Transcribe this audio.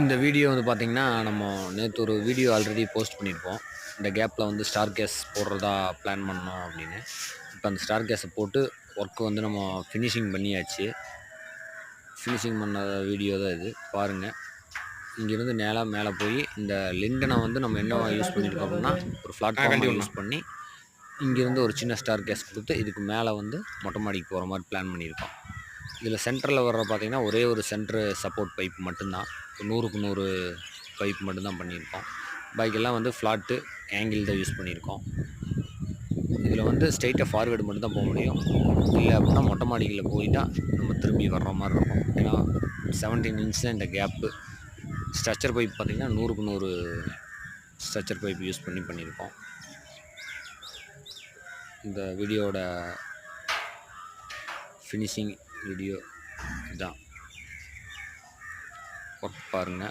இந்த வீடியோ வந்து பார்த்தீங்கன்னா, நம்ம நேத்து ஒரு வீடியோ ஆல்ரெடி போஸ்ட் பண்ணியிருப்போம். இந்த கேப்ல வந்து ஸ்டார் கேஸ் போடுறதா பிளான் பண்ணோம் அப்படின்னு. இப்ப அந்த ஸ்டார் கேஸ போட்டு ஒர்க் வந்து நம்ம ஃபினிஷிங் பண்ணியாச்சு. ஃபினிஷிங் பண்ண வீடியோ தான் இது. பாருங்க. இங்கேருந்து நேரா மேல போய் இந்த லிண்டன வந்து நம்ம என்னவா யூஸ் பண்ணியிருக்கோம் அப்படின்னா, ஒரு பிளாட்ஃபார்மா கண்டிப்பாண்ணா. யூஸ் பண்ணி, இங்கேருந்து ஒரு சின்ன ஸ்டார் கேஸ் குடுத்து, இதுக்கு மேல வந்து மொட்டை மாடிக்கு போற மாரி பிளான் பண்ணியிருக்கோம். இதில சென்டர்ல வர்ற பார்த்தீங்கன்னா, ஒரே ஒரு சென்டர் சப்போர்ட் பைப் மட்டும் தான். 100க்கு 100 பைப் மட்டும் தான் பண்ணியிருக்கோம். பாக்கியெல்லாம் வந்து ஃப்ளாட்டு, ஆங்கிள் தான் யூஸ் பண்ணியிருக்கோம். இதில வந்து ஸ்ட்ரெயிட்டா ஃபார்வேர்டு மட்டும் தான் போ முடியும். இல்ல அப்படின்னா மொட்டை மாடிக்குள்ள போய் தான் நம்ம திரும்பி வர்ற மாரி இருக்கும். ஏன்னா 17 இன்ச் தான் இந்த கேப்பு. ஸ்ட்ரக்சர் பைப் பார்த்தீங்கன்னா, 100க்கு 100 ஸ்ட்ரக்சர் பைப் யூஸ் பண்ணி பண்ணியிருக்கோம். இந்த வீடியோவோட ஃபினிஷிங் வீடியோ இதான். ஒர்க் பாருங்க.